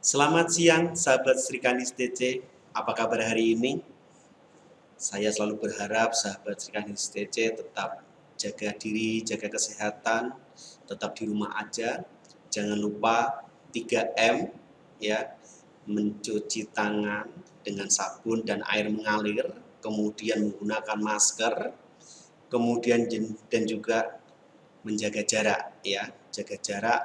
Selamat siang, sahabat Srikanis TC. Apa kabar hari ini? Saya selalu berharap sahabat Srikanis TC tetap jaga diri, jaga kesehatan, tetap di rumah aja. Jangan lupa 3M ya, mencuci tangan dengan sabun dan air mengalir, kemudian menggunakan masker, kemudian dan juga menjaga jarak ya, jaga jarak.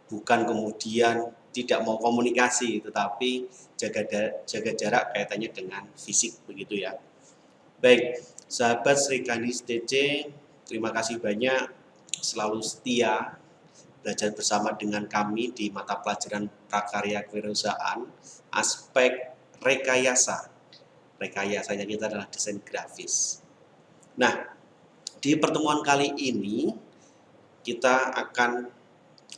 Bukan kemudian tidak mau komunikasi, tetapi jaga jarak kaitannya dengan fisik begitu ya. Baik, sahabat Srikanis TC, terima kasih banyak selalu setia belajar bersama dengan kami di mata pelajaran prakarya kewirausahaan aspek rekayasa. Rekayasanya kita adalah desain grafis. Nah, di pertemuan kali ini kita akan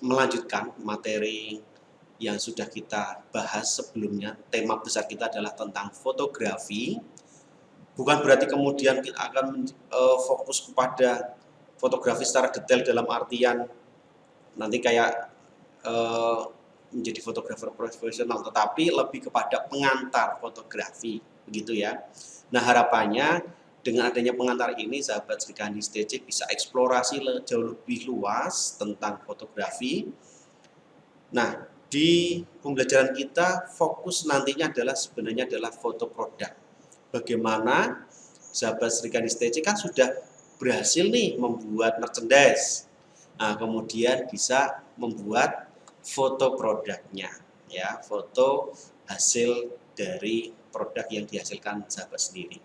melanjutkan materi yang sudah kita bahas sebelumnya. Tema besar kita adalah tentang fotografi. Bukan berarti kemudian kita akan fokus kepada fotografi secara detail dalam artian nanti kayak menjadi fotografer profesional, tetapi lebih kepada pengantar fotografi, begitu ya. Nah, harapannya dengan adanya pengantar ini, sahabat Srikanis TC bisa eksplorasi jauh lebih luas tentang fotografi. Nah, di pembelajaran kita fokus nantinya sebenarnya adalah foto produk. Bagaimana sahabat Srikanis TC kan sudah berhasil nih membuat merchandise. Nah, kemudian bisa membuat foto produknya, ya, foto hasil dari produk yang dihasilkan sahabat sendiri.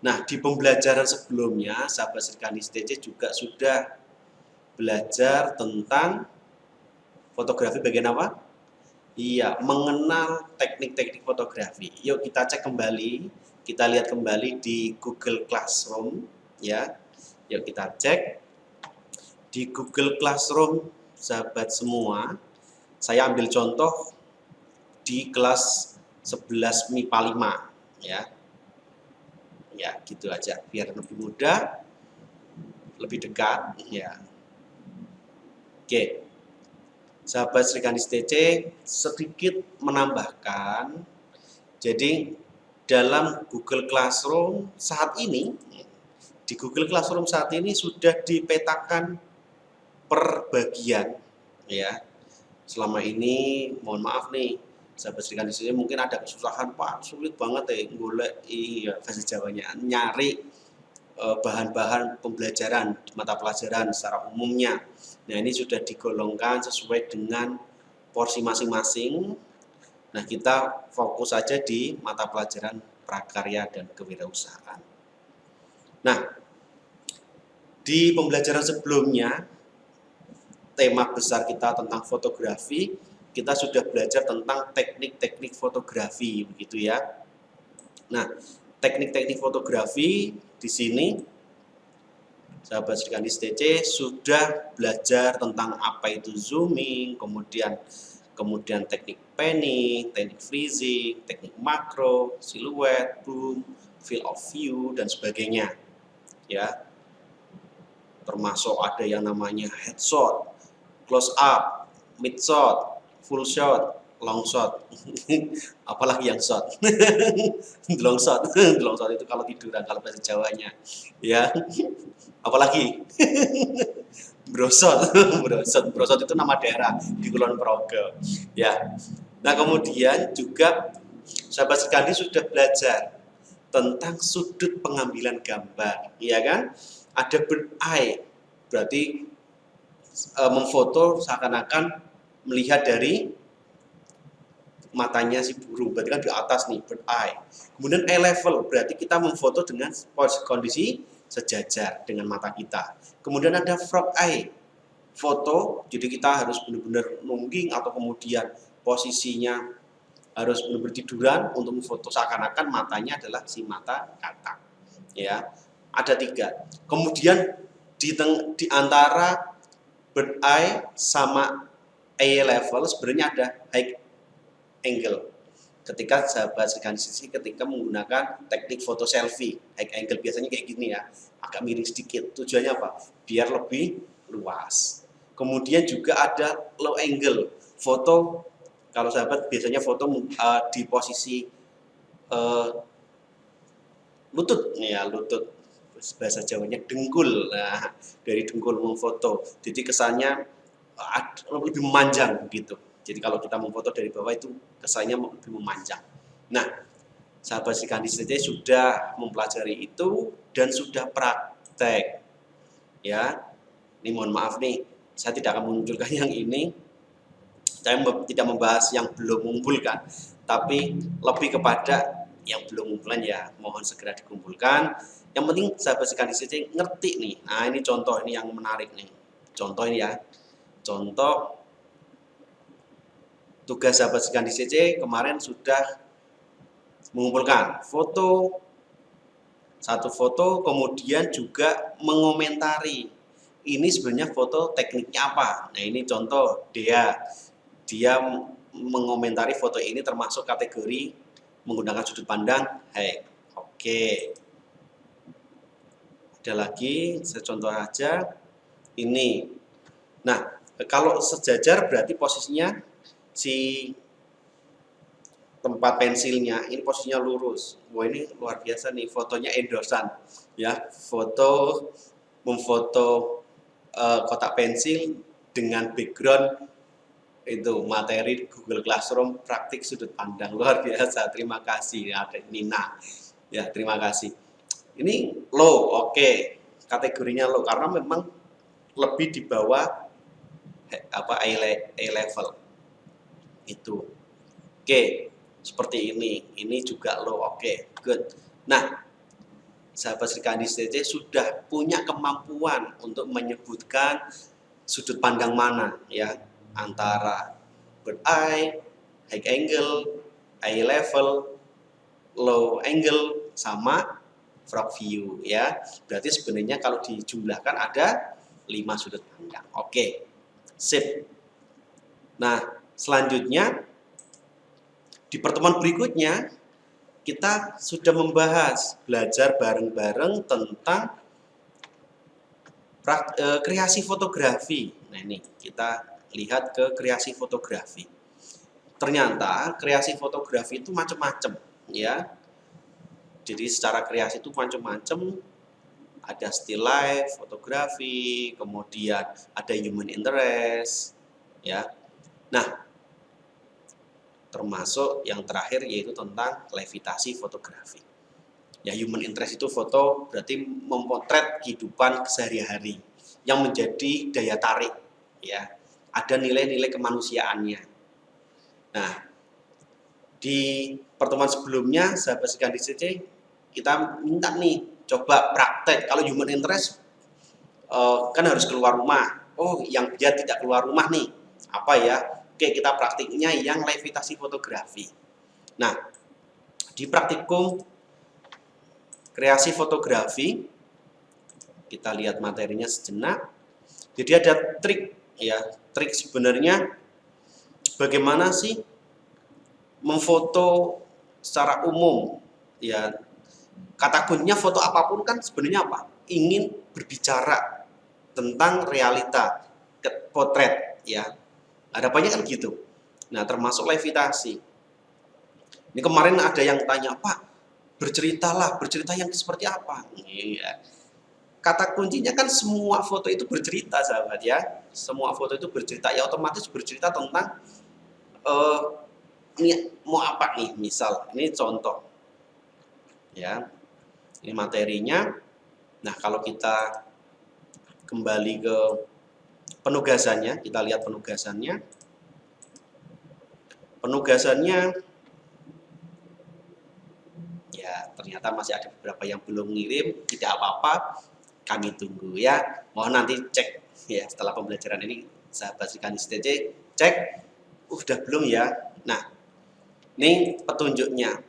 Nah, di pembelajaran sebelumnya, sahabat Srikanis TC juga sudah belajar tentang fotografi bagian apa? Iya, mengenal teknik-teknik fotografi. Yuk kita cek kembali, kita lihat kembali di Google Classroom, ya. Yuk kita cek di Google Classroom, sahabat semua. Saya ambil contoh di kelas 11 MIPA 5, ya. Ya, gitu aja, biar lebih mudah, lebih dekat, ya. Oke. Sahabat Srikanis TC sedikit menambahkan, jadi dalam Google Classroom saat ini, di Google Classroom saat ini sudah dipetakan per bagian, ya. Selama ini, mohon maaf nih, sahabat Srikanis TC mungkin ada kesusahan, Pak, sulit banget ya golek bahasa Jawanya, nyari bahan-bahan pembelajaran mata pelajaran secara umumnya. Nah, ini sudah digolongkan sesuai dengan porsi masing-masing. Nah, kita fokus saja di mata pelajaran prakarya dan kewirausahaan. Nah, di pembelajaran sebelumnya, tema besar kita tentang fotografi, kita sudah belajar tentang teknik-teknik fotografi, begitu ya. Nah, teknik-teknik fotografi di sini sahabat Srikanis TC sudah belajar tentang apa itu zooming, kemudian teknik panning, teknik freezing, teknik makro, siluet, boom, field of view dan sebagainya. Ya. Termasuk ada yang namanya headshot, close up, mid shot, full shot, long shot. Apalagi yang shot. long shot. Long shot itu kalau tiduran, kalau bahasa Jawanya. Ya. Apalagi brosot. Brosot itu nama daerah di Kulon Progo, ya. Nah, kemudian juga sahabat Srikanis sudah belajar tentang sudut pengambilan gambar, ya kan? Ada bird eye, berarti memfoto seakan-akan melihat dari matanya si burung, berarti kan di atas nih, bird eye. Kemudian eye level, berarti kita memfoto dengan kondisi sejajar dengan mata kita. Kemudian ada frog eye, foto, jadi kita harus benar-benar nungging atau kemudian posisinya harus benar-benar tiduran untuk memfoto seakan-akan matanya adalah si mata katak. Ya, ada 3. Kemudian di antara bird eye sama eye level sebenarnya ada high angle. Ketika sahabat Srikanis ketika menggunakan teknik foto selfie, high angle biasanya kayak gini ya, agak miring sedikit. Tujuannya apa? Biar lebih luas. Kemudian juga ada low angle, foto Kalau sahabat biasanya foto di posisi lutut, ya lutut, bahasa Jawanya dengkul. Nah, dari dengkul memfoto, jadi kesannya lebih memanjang gitu. Jadi kalau kita memfoto dari bawah itu kesannya lebih memanjang. Nah, sahabat Srikandis sudah mempelajari itu dan sudah praktek. Ya, ini mohon maaf nih, saya tidak akan menunjukkan yang ini. Saya tidak membahas yang belum mengumpulkan, tapi lebih kepada yang belum mengumpulkan ya mohon segera dikumpulkan. Yang penting sahabat Srikandis ngerti nih. Nah, ini contoh ini yang menarik nih. Contoh ini ya. Contoh tugas sahabat Srikandis kemarin sudah mengumpulkan foto, satu foto, kemudian juga mengomentari ini sebenarnya foto tekniknya apa. Nah, ini contoh dia mengomentari foto ini termasuk kategori menggunakan sudut pandang high. Oke. Ada lagi, saya contoh aja ini. Nah, kalau sejajar berarti posisinya si tempat pensilnya ini posisinya lurus. Wah, ini luar biasa nih, fotonya endorsan ya, memfoto kotak pensil dengan background itu materi Google Classroom praktik sudut pandang. Luar biasa, terima kasih ada Nina ya, terima kasih. Ini low, oke, kategorinya low karena memang lebih di bawah A level itu. Oke, seperti ini juga low. Oke, good. Nah, sahabat Srikandis sudah punya kemampuan untuk menyebutkan sudut pandang mana ya, antara bird eye, high angle, eye level, low angle, sama frog view ya. Berarti sebenarnya kalau dijumlahkan ada 5 sudut pandang. Oke, sip. Nah, selanjutnya di pertemuan berikutnya kita sudah belajar bareng-bareng tentang kreasi fotografi. Nah, ini kita lihat ke kreasi fotografi. Ternyata kreasi fotografi itu macam-macam ya. Jadi secara kreasi itu macam-macam. Ada still life, fotografi, kemudian ada human interest ya. Nah, termasuk yang terakhir yaitu tentang levitasi fotografi. Ya, human interest itu foto berarti memotret kehidupan sehari-hari yang menjadi daya tarik ya. Ada nilai-nilai kemanusiaannya. Nah, di pertemuan sebelumnya sahabat Srikandis kita minta nih coba praktek. Kalau human interest kan harus keluar rumah. Oh, yang dia tidak keluar rumah nih apa ya? Oke, kita praktiknya yang levitasi fotografi. Nah, di praktikum kreasi fotografi, kita lihat materinya sejenak. Jadi ada trik ya, trik sebenarnya bagaimana sih memfoto secara umum ya. Kata kuncinya foto apapun kan sebenarnya apa? Ingin berbicara tentang realita, potret ya. Harapannya kan gitu. Nah, termasuk levitasi. Ini kemarin ada yang tanya, Pak, bercerita yang seperti apa? Iya. Kata kuncinya kan semua foto itu bercerita, sahabat ya. Semua foto itu bercerita, ya otomatis bercerita tentang ini mau apa nih? Misal, ini contoh. Ya. Ini materinya. Nah, kalau kita kembali ke penugasannya, kita lihat penugasannya. Penugasannya ya ternyata masih ada beberapa yang belum ngirim, tidak apa-apa, kami tunggu ya. Mohon nanti cek ya setelah pembelajaran ini sahabat Srikandis cek udah belum ya. Nah, ini petunjuknya.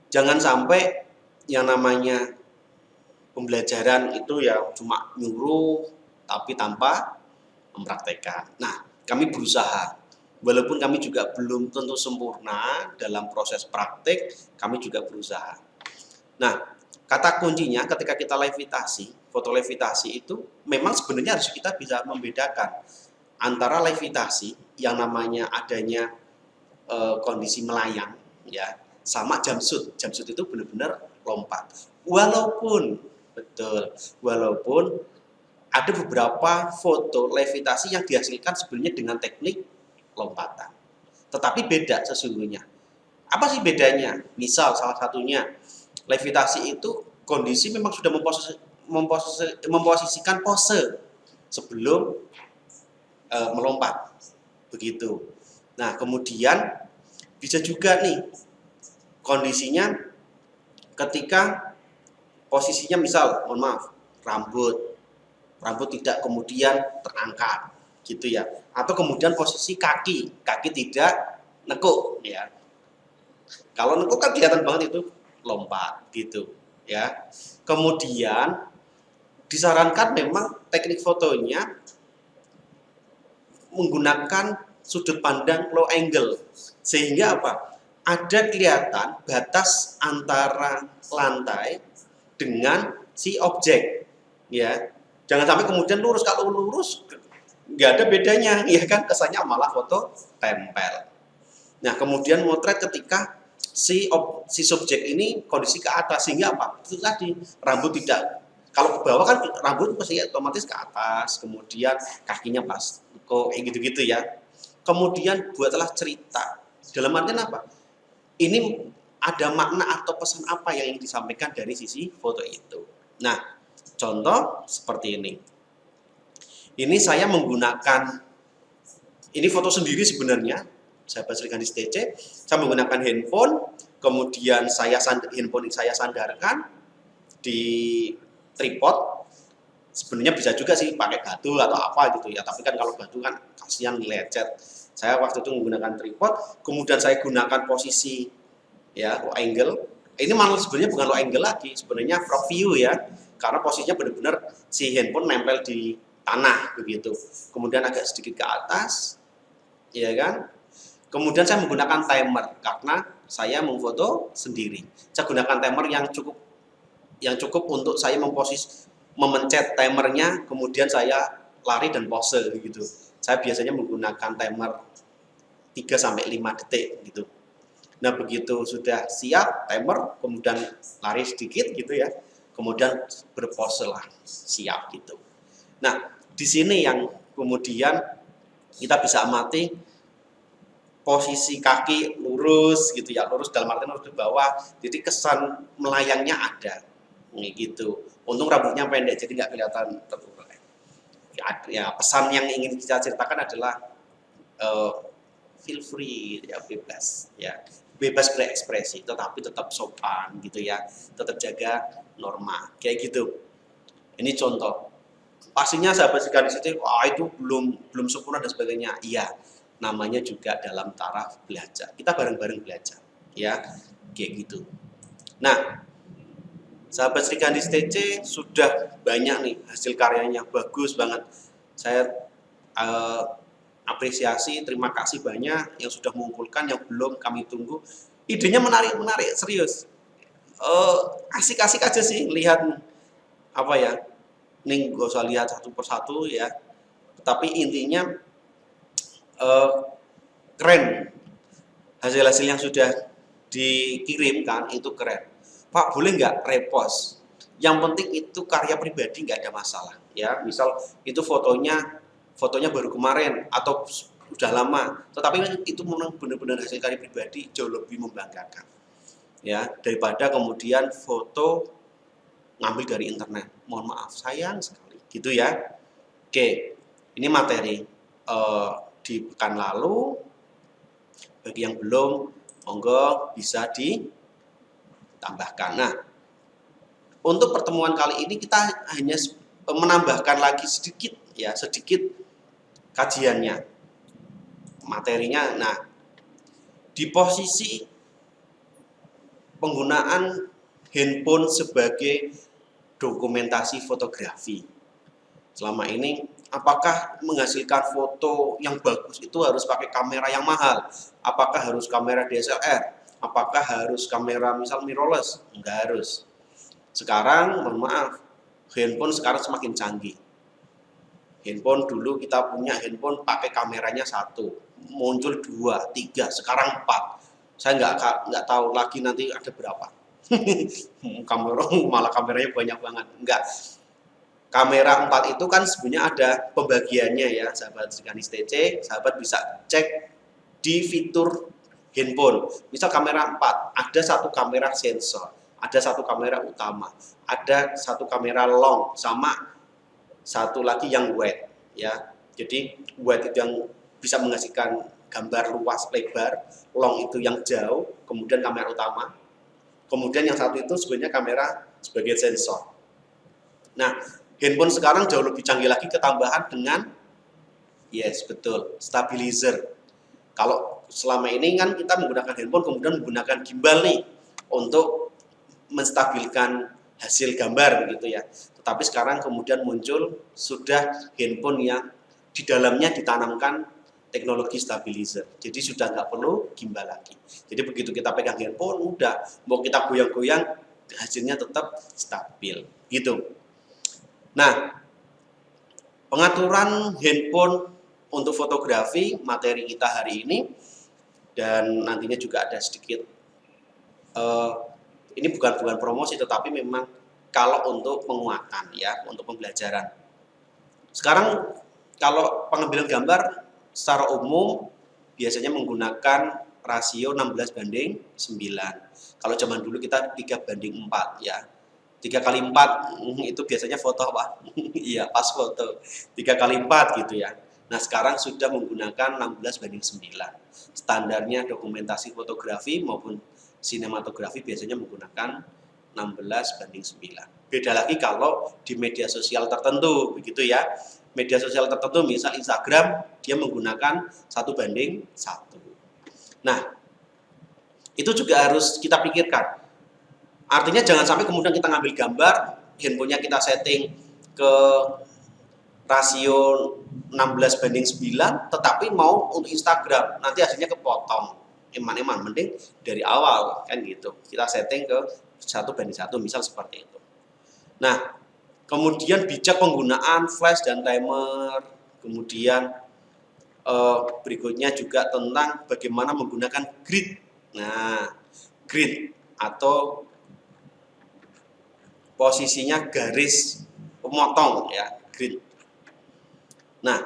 Jangan sampai yang namanya pembelajaran itu ya cuma nyuruh tapi tanpa mempraktekkan. Nah, kami berusaha. Walaupun kami juga belum tentu sempurna dalam proses praktek, kami juga berusaha. Nah, kata kuncinya ketika kita levitasi, foto levitasi itu memang sebenarnya harus kita bisa membedakan antara levitasi yang namanya adanya kondisi melayang, ya, sama jump shoot. Jump shoot itu benar-benar lompat. Walaupun betul, walaupun ada beberapa foto levitasi yang dihasilkan sebenarnya dengan teknik lompatan. Tetapi beda sesungguhnya. Apa sih bedanya? Misal salah satunya, levitasi itu kondisi memang sudah memposisikan pose sebelum melompat. Begitu. Nah, kemudian bisa juga nih kondisinya ketika posisinya misal, mohon maaf, rambut tidak kemudian terangkat gitu ya, atau kemudian posisi kaki tidak nekuk ya. Kalau nekuk kan kelihatan banget itu lompat gitu ya. Kemudian disarankan memang teknik fotonya menggunakan sudut pandang low angle, sehingga apa? Ada kelihatan batas antara lantai dengan si objek ya. Jangan sampai kemudian lurus. Kalau lurus nggak ada bedanya ya kan, kesannya malah foto tempel. Nah, kemudian motret ketika si subjek ini kondisi ke atas, sehingga apa? Itu tadi, rambut tidak, kalau ke bawah kan rambut pasti otomatis ke atas, kemudian kakinya pas kok gitu-gitu ya. Kemudian buatlah cerita. Dalam artian apa? Ini ada makna atau pesan apa yang ingin disampaikan dari sisi foto itu. Nah, contoh seperti ini. Ini saya menggunakan, ini foto sendiri sebenarnya, sahabat Srikandis TC. Saya menggunakan handphone, kemudian handphone saya sandarkan di tripod. Sebenarnya bisa juga sih pakai batu atau apa gitu ya, tapi kan kalau batu kan kasihan lecet. Saya waktu itu menggunakan tripod, kemudian saya gunakan posisi ya low angle. Ini malah sebenarnya bukan low angle lagi, sebenarnya front view ya, karena posisinya benar-benar si handphone nempel di tanah begitu. Kemudian agak sedikit ke atas, ya kan. Kemudian saya menggunakan timer karena saya memfoto sendiri. Saya gunakan timer yang cukup untuk saya memencet timernya, kemudian saya lari dan pose gitu. Saya biasanya menggunakan timer 3-5 detik gitu. Nah, begitu sudah siap timer, kemudian lari sedikit gitu ya, kemudian berpose lah, siap gitu. Nah, di sini yang kemudian kita bisa amati posisi kaki lurus gitu ya, lurus dalam artian lurus di bawah, jadi kesan melayangnya ada, gitu. Untung rambutnya pendek, jadi nggak kelihatan terurai. Ya, pesan yang ingin kita ceritakan adalah feel free ya, bebas berekspresi, tetapi tetap sopan gitu ya, tetap jaga norma kayak gitu. Ini contoh. Pastinya sahabat Srikandis itu, itu belum sempurna dan sebagainya. Iya, namanya juga dalam taraf belajar. Kita bareng-bareng belajar, ya, kayak gitu. Nah, sahabat Srikandis TC sudah banyak nih hasil karyanya, bagus banget. Saya apresiasi, terima kasih banyak yang sudah mengumpulkan, yang belum kami tunggu. Idenya menarik, serius. Asik-asik aja sih lihat apa ya. Nih gak usah lihat satu persatu ya. Tapi intinya keren. Hasil-hasil yang sudah dikirimkan itu keren. Pak, boleh nggak repost? Yang penting itu karya pribadi, nggak ada masalah. Ya, misal itu fotonya baru kemarin atau sudah lama, tetapi itu memang benar-benar hasil karya pribadi, jauh lebih membanggakan. Ya, daripada kemudian foto ngambil dari internet. Mohon maaf, sayang sekali. Gitu ya. Oke, ini materi di pekan lalu. Bagi yang belum, monggo bisa ditambahkan. Nah, untuk pertemuan kali ini kita hanya menambahkan lagi sedikit kajiannya, materinya. Nah, di posisi penggunaan handphone sebagai dokumentasi fotografi. Selama ini, apakah menghasilkan foto yang bagus itu harus pakai kamera yang mahal? Apakah harus kamera DSLR? Apakah harus kamera misal mirrorless? Enggak harus. Sekarang, mohon maaf, handphone sekarang semakin canggih. Handphone dulu kita punya handphone pakai kameranya satu, muncul 2, 3, sekarang 4. Saya nggak tahu lagi nanti ada berapa. Malah kameranya banyak banget. Enggak. Kamera 4 itu kan sebenarnya ada pembagiannya ya, sahabat Srikanis TC. Sahabat bisa cek di fitur handphone. Misal kamera 4, ada satu kamera sensor, ada satu kamera utama, ada satu kamera long, sama satu lagi yang wide ya. Jadi wide itu yang bisa menghasilkan gambar luas lebar, long itu yang jauh, kemudian kamera utama, kemudian yang satu itu sebenarnya kamera sebagai sensor. Nah, handphone sekarang jauh lebih canggih lagi, ketambahan dengan yes, betul, stabilizer. Kalau selama ini kan kita menggunakan handphone kemudian menggunakan gimbal nih untuk menstabilkan hasil gambar begitu ya. Tetapi sekarang kemudian muncul sudah handphone yang di dalamnya ditanamkan teknologi stabilizer. Jadi sudah nggak perlu gimbal lagi. Jadi begitu kita pegang handphone, udah mau kita goyang-goyang hasilnya tetap stabil gitu. Nah, pengaturan handphone untuk fotografi materi kita hari ini, dan nantinya juga ada sedikit ini bukan promosi, tetapi memang kalau untuk penguatan ya, untuk pembelajaran. Sekarang kalau pengambilan gambar secara umum biasanya menggunakan rasio 16:9. Kalau zaman dulu kita 3:4 ya. 3x4 itu biasanya foto apa? Iya, pas foto. 3x4 gitu ya. Nah, sekarang sudah menggunakan 16:9. Standarnya dokumentasi fotografi maupun sinematografi biasanya menggunakan 16:9. Beda lagi kalau di media sosial tertentu, begitu ya. Media sosial tertentu, misal Instagram, dia menggunakan 1:1. Nah, itu juga harus kita pikirkan. Artinya jangan sampai kemudian kita ngambil gambar, handphonenya kita setting ke rasio 16:9, tetapi mau untuk Instagram, nanti hasilnya kepotong. Eman-eman, mending dari awal kan gitu. Kita setting ke 1:1, misal seperti itu. Nah, kemudian bijak penggunaan flash dan timer, kemudian berikutnya juga tentang bagaimana menggunakan grid. Nah, grid atau posisinya garis pemotong ya, grid. Nah,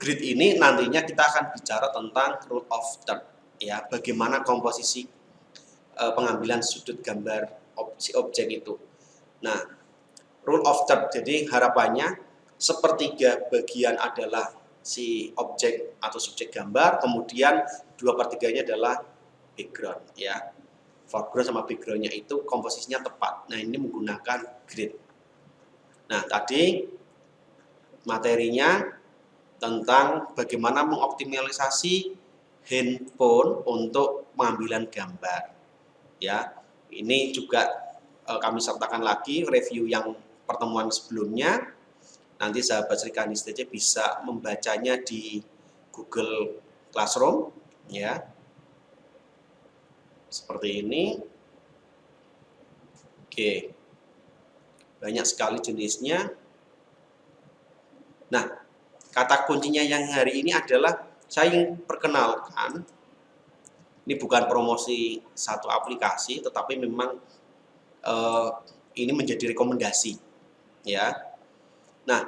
grid ini nantinya kita akan bicara tentang rule of third ya, bagaimana komposisi pengambilan sudut gambar si objek itu. Nah, rule of third, jadi harapannya sepertiga bagian adalah si objek atau subjek gambar, kemudian 2/3-nya adalah background ya. Foreground sama background-nya itu komposisinya tepat. Nah, ini menggunakan grid. Nah, tadi materinya tentang bagaimana mengoptimalisasi handphone untuk pengambilan gambar. Ya, ini juga kami sertakan lagi review yang pertemuan sebelumnya. Nanti sahabat Srikanis TC bisa membacanya di Google Classroom ya. Seperti ini. Oke. Banyak sekali jenisnya. Nah, kata kuncinya yang hari ini adalah saya ingin perkenalkan, ini bukan promosi satu aplikasi, tetapi memang ini menjadi rekomendasi ya. Nah,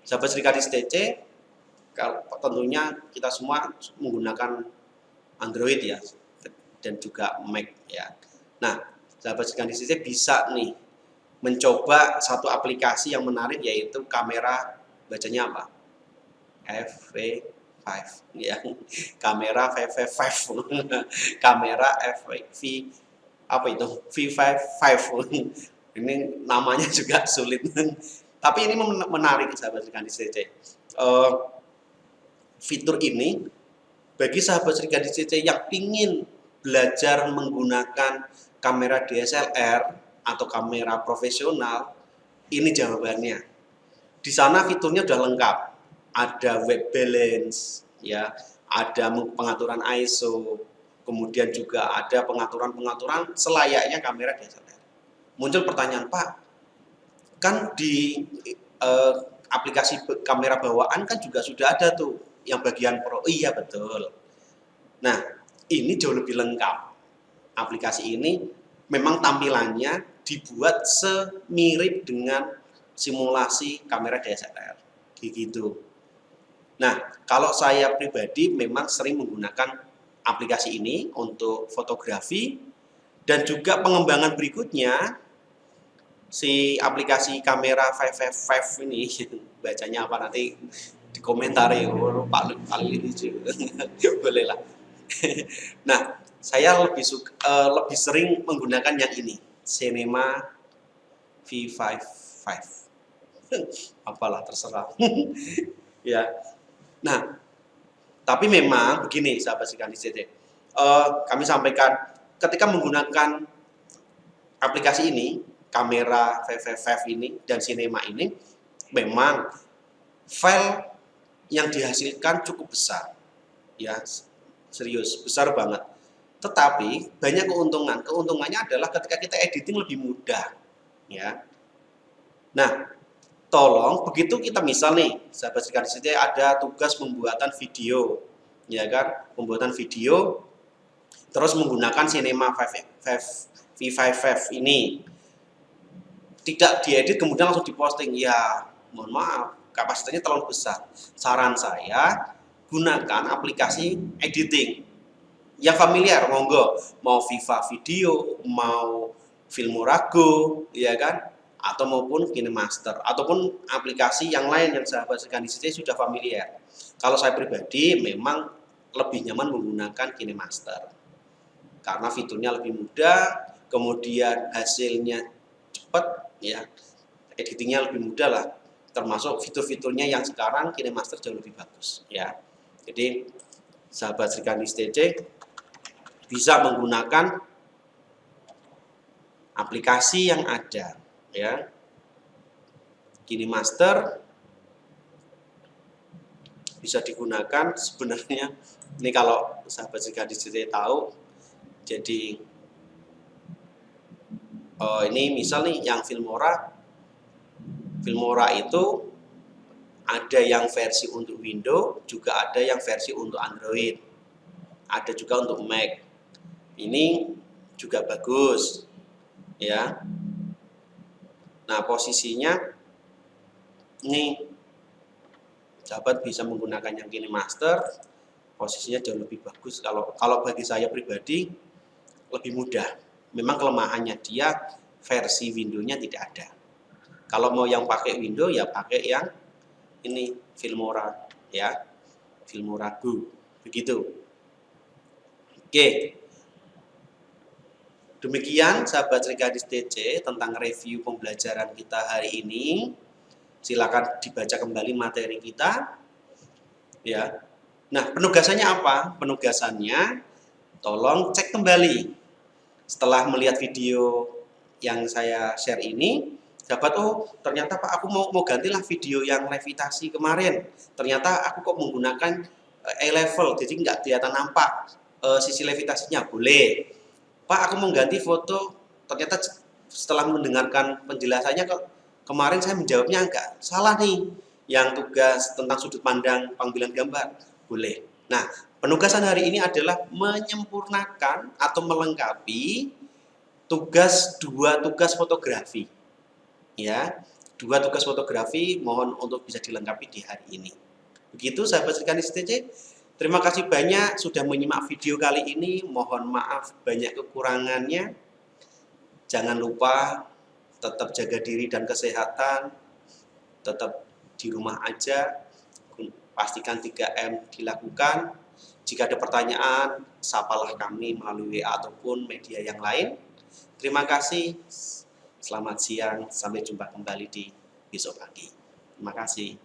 sahabat Srikanis TC, tentunya kita semua menggunakan Android ya, dan juga Mac ya. Nah, sahabat Srikanis TC bisa nih mencoba satu aplikasi yang menarik, yaitu kamera, bacanya apa? FV5 ya. Kamera FV5. Kamera FV apa itu? V5. Ini namanya juga sulit. Tapi ini menarik sahabat Srikanis TC. Fitur ini bagi sahabat Srikanis TC yang ingin belajar menggunakan kamera DSLR atau kamera profesional, ini jawabannya. Di sana fiturnya sudah lengkap. Ada white balance, ya, ada pengaturan ISO, kemudian juga ada pengaturan-pengaturan selayaknya kamera DSLR. Muncul pertanyaan, Pak, kan di aplikasi kamera bawaan kan juga sudah ada tuh yang bagian pro. Iya betul. Nah, ini jauh lebih lengkap. Aplikasi ini memang tampilannya dibuat semirip dengan simulasi kamera DSLR. Gitu. Nah, kalau saya pribadi memang sering menggunakan aplikasi ini untuk fotografi dan juga pengembangan berikutnya si aplikasi kamera 555 ini bacanya apa nanti dikomentari Pak Lili boleh lah. Nah, saya lebih sering menggunakan yang ini, Cinema V55. Apalah terserah. Ya. Nah, tapi memang begini sahabat Srikanis TC. Kami sampaikan ketika menggunakan aplikasi ini, kamera 555 ini dan Cinema ini memang file yang dihasilkan cukup besar. Ya, serius, besar banget. Tetapi banyak keuntungan. Keuntungannya adalah ketika kita editing lebih mudah, ya. Nah, tolong begitu kita misal nih, sahabat Srikanis ada tugas pembuatan video, ya kan? Pembuatan video terus menggunakan Cinema V55 ini. Tidak diedit kemudian langsung diposting. Ya, mohon maaf, kapasitasnya terlalu besar. Saran saya gunakan aplikasi editing yang familiar, monggo, mau Viva Video, mau Filmora Go, ya kan, atau maupun KineMaster, ataupun aplikasi yang lain yang sahabat Srikanis sudah familiar. Kalau saya pribadi memang lebih nyaman menggunakan KineMaster karena fiturnya lebih mudah, kemudian hasilnya cepat, ya, editingnya lebih mudah lah, termasuk fitur-fiturnya yang sekarang KineMaster jauh lebih bagus, ya. Jadi sahabat Srikanis TC bisa menggunakan aplikasi yang ada, ya. KineMaster bisa digunakan sebenarnya ini kalau sahabat Srikanis tahu. Jadi ini misal nih yang Filmora itu ada yang versi untuk Windows, juga ada yang versi untuk Android, ada juga untuk Mac. Ini juga bagus, ya. Nah, posisinya ini sahabat bisa menggunakan yang KineMaster, posisinya jauh lebih bagus. Kalau bagi saya pribadi lebih mudah. Memang kelemahannya dia versi Windows-nya tidak ada. Kalau mau yang pakai Windows ya pakai yang ini Filmora, ya, Filmora Go, begitu. Oke. Demikian sahabat Srikanis TC tentang review pembelajaran kita hari ini. Silakan dibaca kembali materi kita. Ya. Nah, penugasannya apa? Penugasannya tolong cek kembali. Setelah melihat video yang saya share ini, dapat ternyata Pak aku mau gantilah video yang levitasi kemarin. Ternyata aku kok menggunakan A-level, jadi nggak kelihatan nampak sisi levitasinya. Boleh. Pak, aku mau ganti foto, ternyata setelah mendengarkan penjelasannya kemarin saya menjawabnya enggak salah nih, yang tugas tentang sudut pandang pengambilan gambar. Boleh. Nah, penugasan hari ini adalah menyempurnakan atau melengkapi dua tugas fotografi. Ya, dua tugas fotografi mohon untuk bisa dilengkapi di hari ini. Begitu sahabat Srikanis TC. Terima kasih banyak sudah menyimak video kali ini. Mohon maaf banyak kekurangannya. Jangan lupa tetap jaga diri dan kesehatan. Tetap di rumah aja. Pastikan 3M dilakukan. Jika ada pertanyaan, sapalah kami melalui WA ataupun media yang lain. Terima kasih. Selamat siang. Sampai jumpa kembali di besok pagi. Terima kasih.